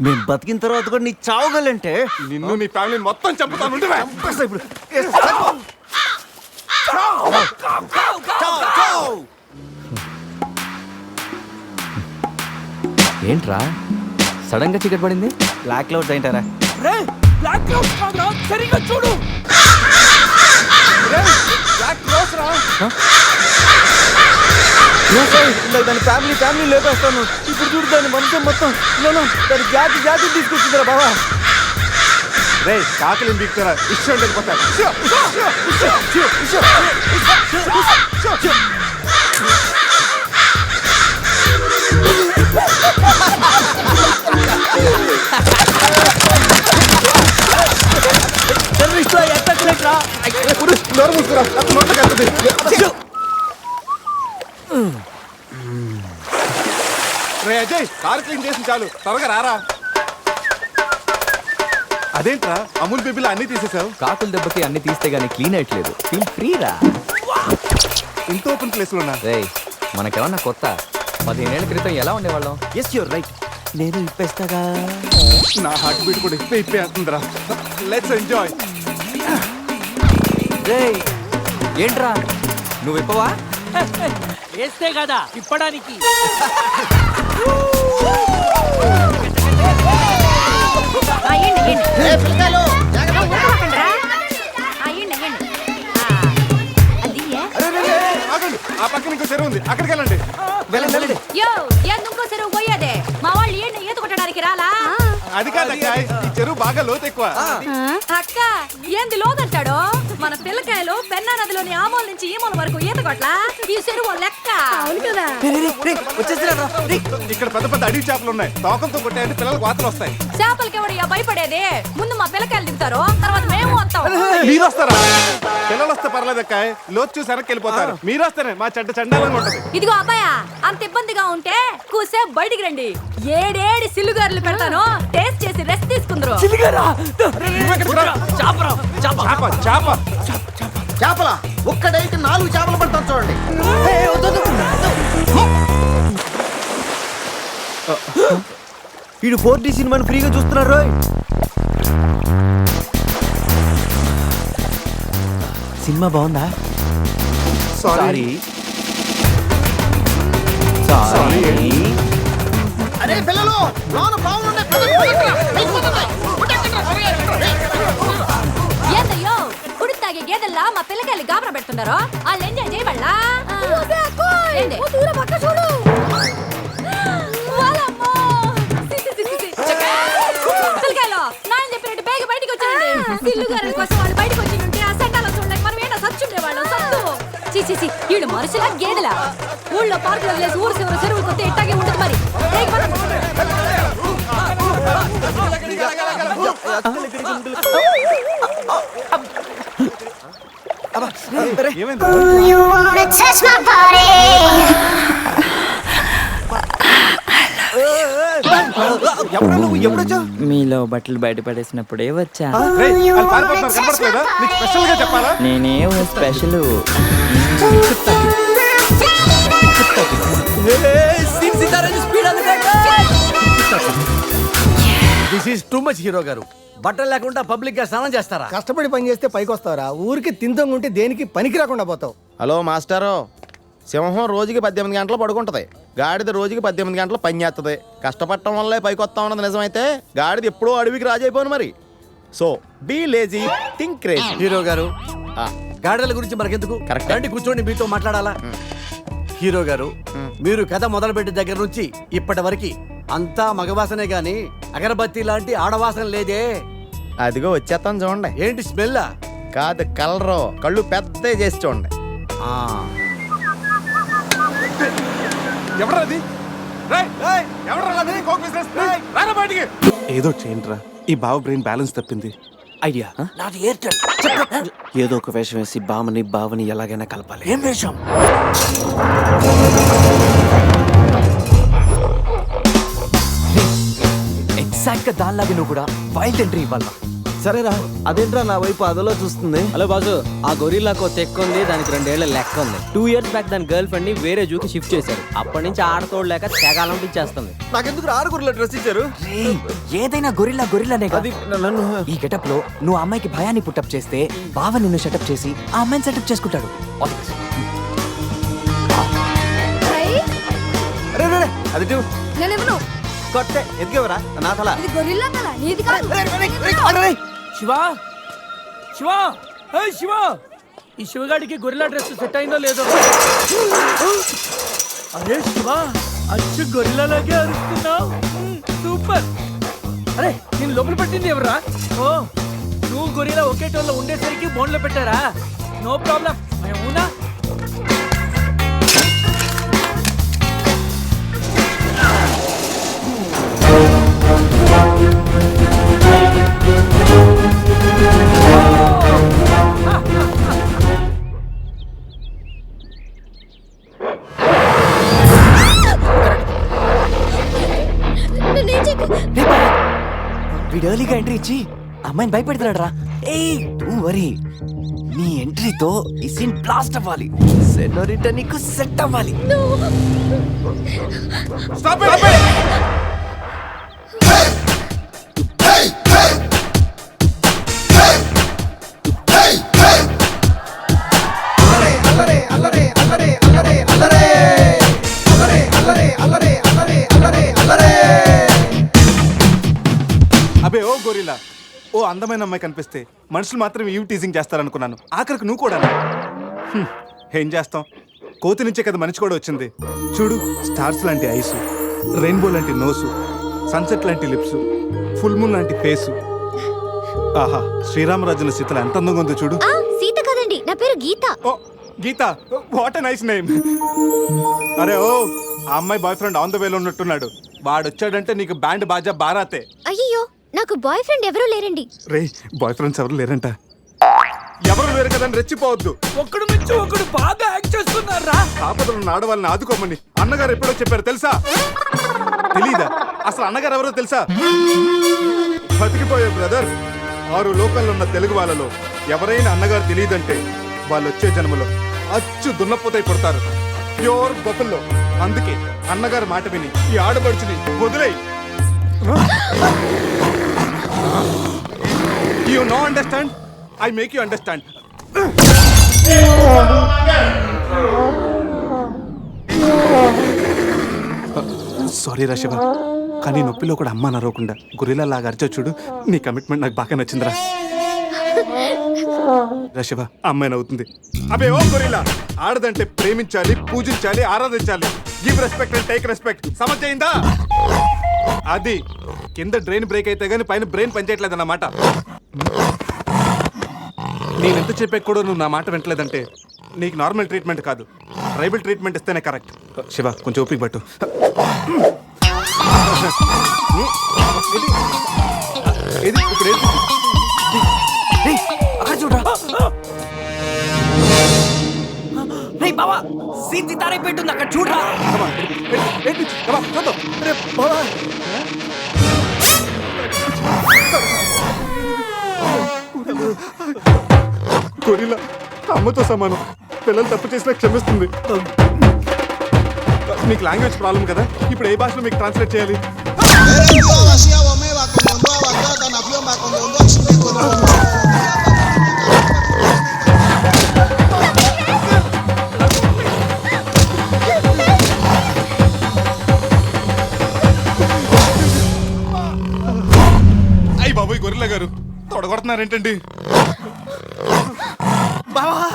మేము బతికిన తర్వాత కూడా నీ చావగలంటే నిన్ను నీ ఫ్యామిలీ మొత్తం చంపుతాను ఉండురా. ఇప్పుడు ఏంట్రా సడన్ గా చీకటి పడింది? బ్లాక్ క్లౌడ్స్ ఏంటారా? చూడు దాని ఫ్యామిలీ లేపేస్తాను. ఇప్పుడు చూడు దాని వంశం మొత్తం దాని జాతి తీసుకొచ్చిందిరా బాబా. రే కాకలి దిక్కుతారా ఇష్టం లేకపోతారు. రే అజయ్ కార్ క్లీన్ చేసి చాలు, త్వరగా రారా. అదేంట్రా అమూల్ బేబీలో అన్ని తీసేసావు? కాకుల దెబ్బకి అన్ని తీస్తే గానీ క్లీన్ అయ్యట్లేదు. ఫీల్ ఫ్రీ రా. ఇంత ఓపెన్ ప్లేస్ లో ఉన్నా. రే మనకేమన్నా కొత్త? 15 ఏళ్ల క్రితం ఎలా ఉండేవాళ్ళం? Yes you're right. నేను ఇప్పేస్తాగా. నా హార్ట్ బీట్ కూడా ఇప్పే అవుతుందిరా. Let's enjoy. రే ఏంట్రా నువ్వు ఇప్పవా? వేస్తే కదా తిప్పడానికి. ఆగండి, ఆ పక్కన ఇంకో చెరువు ఉంది, అక్కడికి వెళ్ళండి. వెళ్ళండి. ఎందుకో చెరువు పోయేదే మా వాళ్ళు ఏంటి ఈత కొట్టడానికి రాలా? అది కాదక్క, ఈ చెరువు బాగా లోతు ఎక్కువ. అక్క ఏంది లోదంటాడు? మన పిల్లకాయలు పెన్నా నదిలోని ఆ మూల నుంచి ఈ మూల వరకు ఈత కొట్లా. ఈ చెరువు లెక్క. అవును కదా. ఇక్కడ పెద్ద పెద్ద అడవి చేపలు ఉన్నాయి. తోకంతో కొట్టాయంటే పిల్లలకు వాతలు వస్తాయి. చేపలకి ఎవడయ్యా భయపడేది? ముందు మా పిల్లకాయలు దిగుతారు, తర్వాత మేము వస్తాం. మీరు వస్తారా? పిల్లలు వస్తే పర్లేదక్క, లోతు చూసి వెనక్కి వెళ్ళిపోతారు. మీరు వస్తేనే మా చెడ్డ చండాలంగా ఉంటది. ఇదిగో అబ్బాయా, అంత ఇబ్బందిగా ఉంటే కూసేపు బయటికి రండి. ఏడేడి సిల్లుగారులు పెడతాను, టేస్ట్ చేసి రెస్ట్ తీసుకుందరు. చేపల ఒక్కడైతే 4 చేపలు పడతాను చూడండి. వీడు 4D సినిమాని ఫ్రీగా చూస్తున్నారు. సినిమా బాగుందా? సారీ. అరే పిల్లలు, లోన బాగుండే ఏందయ్యో కుడి తాగే గేదెల్లా మా పిల్లకాయలు గాబరా పెడుతున్నారు. వాళ్ళు ఎంజాయ్ చేయబడలా? పిల్లకాయలు నాయన చెప్పినట్టు బేగ బయటికి వచ్చారండి. సిల్లుగారుల కోసం వాళ్ళు బయటకు వచ్చి ఉంటే ఆ సండాలో చూడలేక మనం ఏంటో సచ్చుండేవాళ్ళం. సత్తు చీచి వీళ్ళు మనుషులా గేదెలా? ఊళ్ళో పార్కులు వదిలేసి ఊరు చివరి చెరువులు కొత్త ఇట్టాగే ఉంటుంది. మరి మీలో బట్టలు బయట పడేసినప్పుడే వచ్చా. నేనే special. This is too much hero గారు. బట్టలు లేకుండా పబ్లిక్ గా స్నానం చేస్తారా? కష్టపడి పని చేస్తే పైకి వస్తావరా? ఊరికి తింతంగా ఉంటే దేనికి పనికి రాకుండా పోతావు. హలో మాస్టారు, సింహం రోజుకి 18 గంటలు పడుకుంటది, గాడిద రోజుకి 18 గంటలు పని చేస్తుంది. కష్టపడటం వల్లే పైకి వస్తా ఉన్నది నిజమైతే గాడిద ఎప్పుడో అడవికి రాజైపోను. మరి so be lazy, think crazy. Hero గారు గాడిదల గురించి మనకెందుకు? కరెక్ట్ రండి కూర్చోండి, మీతో మాట్లాడాలా. హీరో గారు, మీరు కథ మొదలుపెట్టిన దగ్గర నుంచి ఇప్పటి వరకు అంతా మగవాసనే గాని అగరబత్తి లాంటి ఆడవాసన లేదే. అదిగో వచ్చేస్తాను చూడండి. ఏంటి స్మెల్? కాదు కలరు, కళ్ళు పెద్ద చేసి చూడండి. ఏదో చేయండిరా, ఈ బావ బ్రెయిన్ బ్యాలెన్స్ తప్పింది. ఐడియా. నాది ఎయిర్టెల్. ఏదో ఒక వేషం వేసి బావని ఎలాగైనా కలపాలి. ఏం వేషం? ఎగ్జాక్ట్ గా దానిలాగే నువ్వు కూడా వైల్డ్ ఎంట్రీ ఇవ్వాలా. సరేరా అదేంట్రా నా వైపు అదలో చూస్తుంది. హలో బాజు, ఆ గొరిల్లాకు తెక్క ఉంది, దానికి 2 ఏళ్ల లెక్క ఉంది. 2 years బ్యాక్ దాని గర్ల్ ఫ్రెండ్ ని వేరే జూకి షిఫ్ట్ చేశారు. అప్పటి నుంచి ఆడతోడలేక తెగాలంపించేస్తుంది. నాకెందుకు ఆరుగురులో డ్రెస్ ఇచ్చారు? ఏదైనా గొరిల్లానే అది నన్ను ఈ గెటప్ లో నువ్వు అమ్మాయికి భయాన్ని పుట్టప్ చేస్తే బావ నిన్ను సెటప్ చేసి ఆ అమ్మాయిని సెటప్ చేసుకుంటాడు. అరే రే, అది ఇటు. నేనేమను కొట్టే ఎదిగేవరా నా తల. ఇది గొరిల్లా తల, నీది కాదు. శివా శివా శివా, ఈ శివగాడికి గొరిల్లా డ్రెస్ సెట్ అయిందో లేదో. అరే శివా, అచ్చు గొరిల్లాలాగే అరుస్తున్నావు. సూపర్. అరే నేను లోపల పెట్టింది ఎవరా? ఓ, నువ్వు గొరిల్లా ఒకే టోన్లో ఉండేసరికి బోన్లో పెట్టారా? No problem. అవునా? నేనేం చేయకు. వీడు ఎర్లీగా ఎంట్రీ ఇచ్చి అమ్మాయిని భయపెడతాడు రా. ఏయ్ డోంట్ వరీ, నీ ఎంట్రీతో ఈ సీన్ బ్లాస్ట్ అవ్వాలి. సెనోరిటా నీకు సెట్ అవ్వాలి. Stop it! అబే ఓ గొరిల్లా, ఓ అందమైన అమ్మాయి కనిపిస్తే మనుషులు మాత్రం ఈవ్ టీజింగ్ చేస్తారనుకున్నాను. ఆఖరికి నువ్వు కూడా. ఏం చేస్తాం, కోతి నుంచే కదా మనిషి కూడా వచ్చింది. చూడు, స్టార్స్ లాంటి ఐసు, రెయిన్బో లాంటి నోసు, సన్సెట్ లాంటి లిప్స్, ఫుల్ మూన్ లాంటి ఫేసు. ఆహా, శ్రీరామరాజుల సీతలు ఎంత అందంగా ఉందో చూడు. ఆ, సీత కాదండి, నా పేరు గీత. ఓ గీత, వాట్ ఎ నైస్ నేమ్. అరే ఓ, ఆ అమ్మాయి బాయ్ ఫ్రెండ్ ఆన్ ద వేలో ఉన్నట్టున్నాడు. వాడు వచ్చాడంటే నీకు బ్యాండ్ బాజా బారాతే. అయ్యో, నాకు బాయ్ ఫ్రెండ్ ఎవరూ లేరండి. రే, బాయ్ ఫ్రెండ్స్ ఎవరు లేరంట. ఎవరు లేరు కదని రెచ్చిపోవద్దు. ఒకడు నుంచి ఒకడు బాగా యాక్ట్ చేస్తున్నారా? ఆపదలు ఆడవాళ్ళని ఆదుకోమని అన్నగారు ఎప్పుడో చెప్పారు తెలుసా? తెలీదా? అసలు అన్నగారు ఎవరో తెలుసా? బతికిపోయే బ్రదర్, 6 లోకల్లో ఉన్న తెలుగు వాళ్ళలో ఎవరైనా అన్నగారు తెలియదంటే వాళ్ళు వచ్చే జన్మలో అచ్చు దున్నపోతై పుడతారు. ప్యూర్ బొఫల్లో. అందుకే అన్నగారు మాట విని ఈ ఆడబడుచుని వదిలేయి. You know understand? I make you understand. Sorry రా శివ, కానీ నొప్పిలో కూడా అమ్మ నరవకుండా గురిలా లాగా అరిచో చూడు. నీ కమిట్మెంట్ నాకు బాగా నచ్చిందిరా. శివ, అమ్మాయి నవ్వుతుంది. అబే ఓ గొరిల్లా, ఆడదంటే ప్రేమించాలి, పూజించాలి, ఆరాధించాలి. Give respect and take respect. సమర్థయిందా? అది కింద డ్రైన్ బ్రేక్ అయితే గానీ పైన బ్రెయిన్ పనిచేయట్లేదు అన్నమాట. నేను ఎంత చెప్పాక కూడా నువ్వు నా మాట వింటలేదంటే నీకు నార్మల్ ట్రీట్మెంట్ కాదు, ట్రైబల్ ట్రీట్మెంట్ ఇస్తేనే కరెక్ట్. శివ, కొంచెం ఓపిక పట్టు. ఇది ఇప్పుడు చూడరా రే బావా, సీన్ సితారే పెట్టుంది అక్కడ చూడరా. గొరిల్లా అమ్మతో సమానం. పిల్లలు తప్పు చేసినా క్షమిస్తుంది. మీకు లాంగ్వేజ్ ప్రాబ్లం కదా, ఇప్పుడు ఏ భాషలో మీకు ట్రాన్స్లేట్ చేయాలి? అయ్యి బాబోయ్, గొరిల్లా గారు తొడగొడుతున్నారేంటండి? బావా